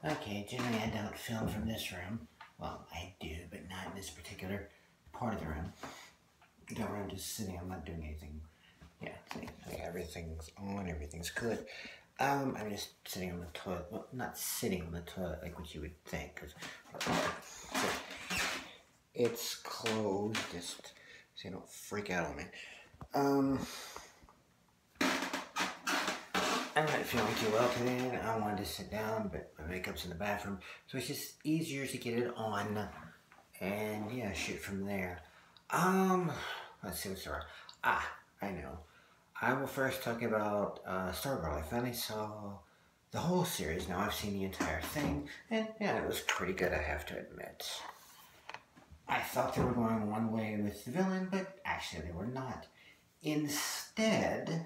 Okay, generally I don't film from this room. Well, I do, but not in this particular part of the room. The room just sitting, I'm not doing anything. Yeah, see, everything's on, everything's good. I'm just sitting on the toilet. Well, not sitting on the toilet like what you would think, because it's closed, just so you don't freak out on me. I'm not feeling too well today, and I wanted to sit down, but my makeup's in the bathroom, so it's just easier to get it on, and yeah, shoot from there. Let's see what's wrong. I know. I will first talk about Stargirl. I finally saw the whole series. Now I've seen the entire thing, and yeah, it was pretty good, I have to admit. I thought they were going one way with the villain, but actually they were not. Instead,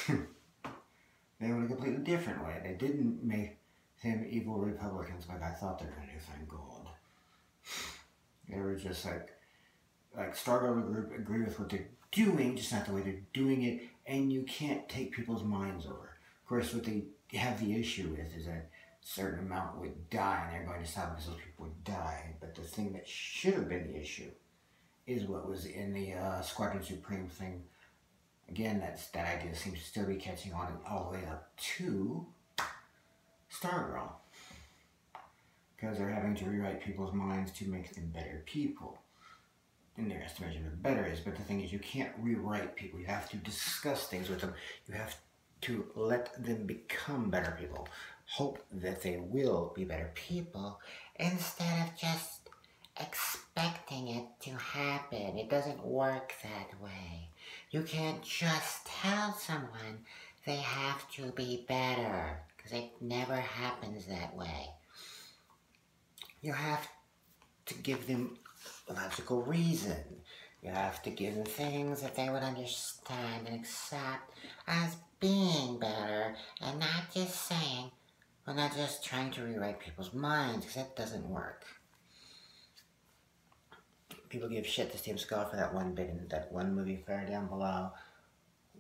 they went a completely different way. They didn't make them evil Republicans like I thought they were going to do, thank God. They were just like Stargirl group agree with what they're doing, just not the way they're doing it, and you can't take people's minds over. Of course, what they have the issue with is that a certain amount would die, and they're going to stop because those people would die. But the thing that should have been the issue is what was in the Squadron Supreme thing. Again, that idea seems to still be catching on all the way up to Stargirl. Because they're having to rewrite people's minds to make them better people. In their estimation, what better is. But the thing is, you can't rewrite people. You have to discuss things with them. You have to let them become better people. Hope that they will be better people instead of just expecting it to happen. It doesn't work that way. You can't just tell someone they have to be better, because it never happens that way. You have to give them a logical reason. You have to give them things that they would understand and accept as being better, and not just saying, or not just trying to rewrite people's minds, because that doesn't work. People give shit to Steve Scott for that one bit in that one movie, Far Down Below.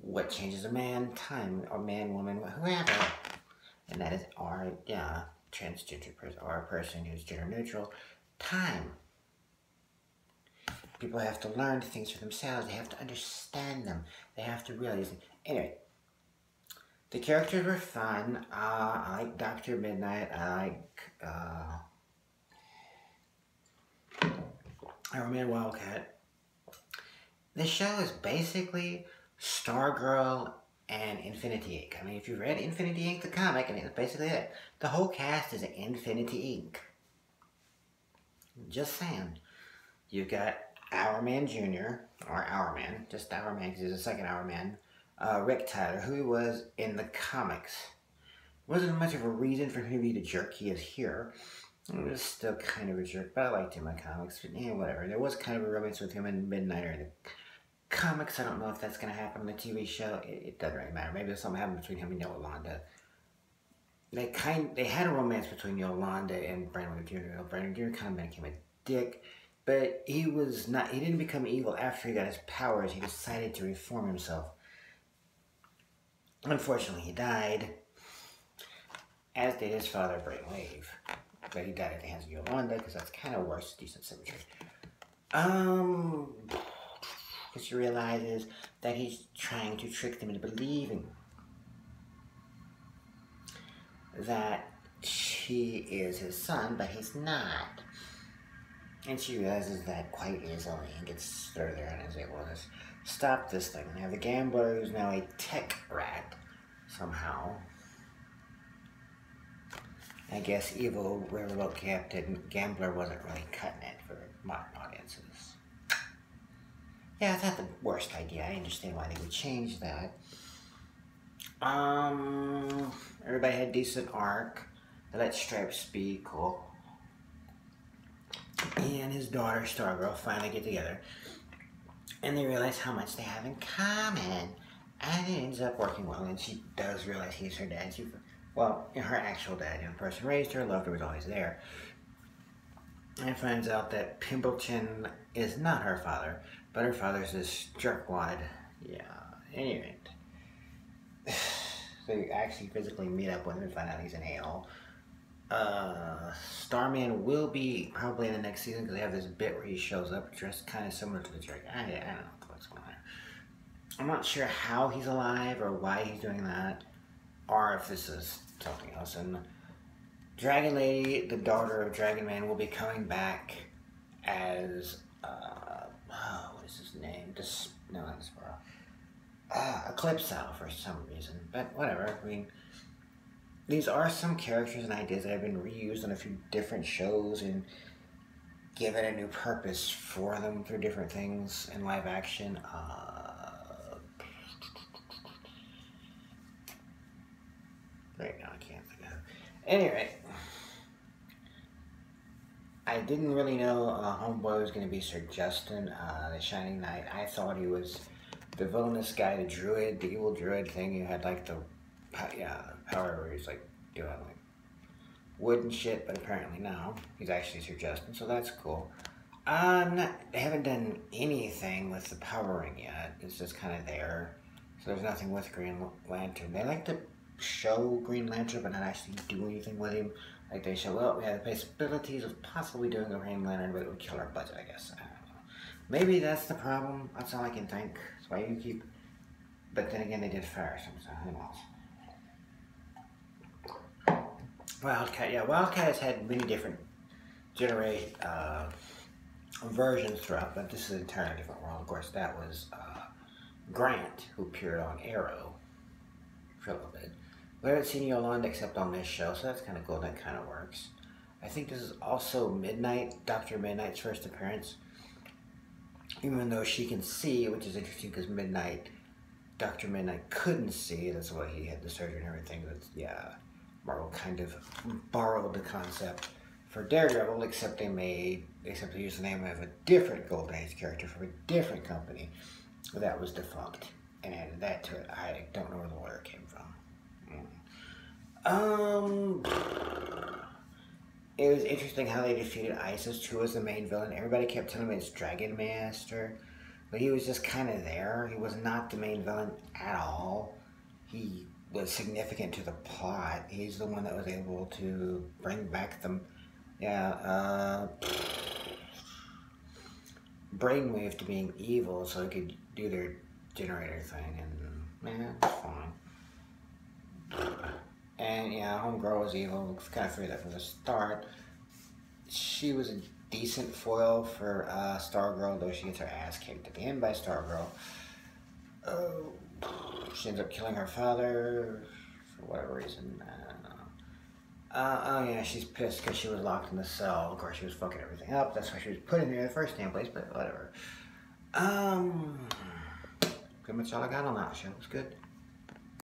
What changes a man? Time. Or man, woman, whoever. And that is our, transgender person, or a person who's gender neutral. Time. People have to learn things for themselves. They have to understand them. They have to realize them. Anyway, the characters were fun. I like Dr. Midnight. I like Iron Man Wildcat. This show is basically Stargirl and Infinity Inc. I mean, if you've read Infinity Inc., the comic, and it's basically it. The whole cast is Infinity Inc. Just saying. You've got Our Man Jr., or Our Man, just Our Man, because he's the second Our Man, Rick Tyler, who was in the comics. Wasn't much of a reason for him to be the jerk he is here. He was still kind of a jerk, but I liked him in comics. But yeah, whatever. There was kind of a romance with him and Midnighter in the comics. I don't know if that's going to happen in the TV show. It doesn't really matter. Maybe there's something happened between him and Yolanda. They had a romance between Yolanda and Brandon Jr. Brandon Jr. kind of became a dick. But he didn't become evil after he got his powers. He decided to reform himself. Unfortunately, he died, as did his father, Brainwave. But he died at the hands of Yolanda, because that's kind of worse, decent symmetry. What she realizes that he's trying to trick them into believing that she is his son, but he's not. And she realizes that quite easily and gets further and is able to stop this thing. And they have the gambler, who's now a tech rat, somehow. I guess evil Riverboat Captain Gambler wasn't really cutting it for modern audiences. Yeah, it's not the worst idea. I understand why they would change that. Everybody had a decent arc. They let Stripes be cool. He and his daughter, Stargirl, finally get together. And they realize how much they have in common. And it ends up working well. And she does realize he's her dad. Her actual dad. The person raised her, loved her, was always there. And finds out that Pimbleton is not her father, but her father's this jerkwad. Yeah, anyway. So you actually physically meet up with him and find out he's an a-hole. Starman will be probably in the next season because they have this bit where he shows up dressed kind of similar to the Dragon. I don't know what's going on. I'm not sure how he's alive or why he's doing that, or if this is something else. And Dragon Lady, the daughter of Dragon Man, will be coming back as what is his name? No, not Despero. Eclipso for some reason, but whatever. I mean, these are some characters and ideas that have been reused on a few different shows and given a new purpose for them through different things in live action. Right now, I can't think of it. Anyway, I didn't really know Homeboy was going to be Sir Justin, the Shining Knight. I thought he was the villainous guy, the druid, the evil druid thing. He had like the power where he's like doing like wood and shit, but apparently no, he's actually Sir Justin, so that's cool. They haven't done anything with the power ring yet. It's just kind of there, so there's nothing with Green Lantern. They like to show Green Lantern, but not actually do anything with him. Like they show, well, we have the possibilities of possibly doing a Green Lantern, but it would kill our budget, I guess. I don't know. Maybe that's the problem. That's all I can think. That's why you keep. But then again, they did fire some, so who knows? Wildcat, yeah, Wildcat has had many different versions throughout, but this is an entirely different world. Of course, that was Grant, who appeared on Arrow for a little bit. We haven't seen Yolanda except on this show, so that's kind of cool. That kind of works. I think this is also Midnight, Dr. Midnight's first appearance. Even though she can see, which is interesting because Dr. Midnight couldn't see. That's why he had the surgery and everything. But yeah, Marvel kind of borrowed the concept for Daredevil, except they used the name of a different Golden Age character from a different company that was defunct and added that to it. I don't know where the lawyer came from. It was interesting how they defeated Isis, who was the main villain. Everybody kept telling me it's Dragon Master, but he was just kind of there. He was not the main villain at all. He was significant to the plot. He's the one that was able to bring back the, Brainwave to being evil so he could do their generator thing, and it's fine. And yeah, Homegirl was evil. Kind of figured that from the start. She was a decent foil for Stargirl, though she gets her ass kicked at the end by Stargirl. She ends up killing her father for whatever reason. I don't know. Oh yeah, she's pissed because she was locked in the cell. Of course, she was fucking everything up. That's why she was put in there in the first damn place. But whatever. Pretty much all I got on that show. It was good.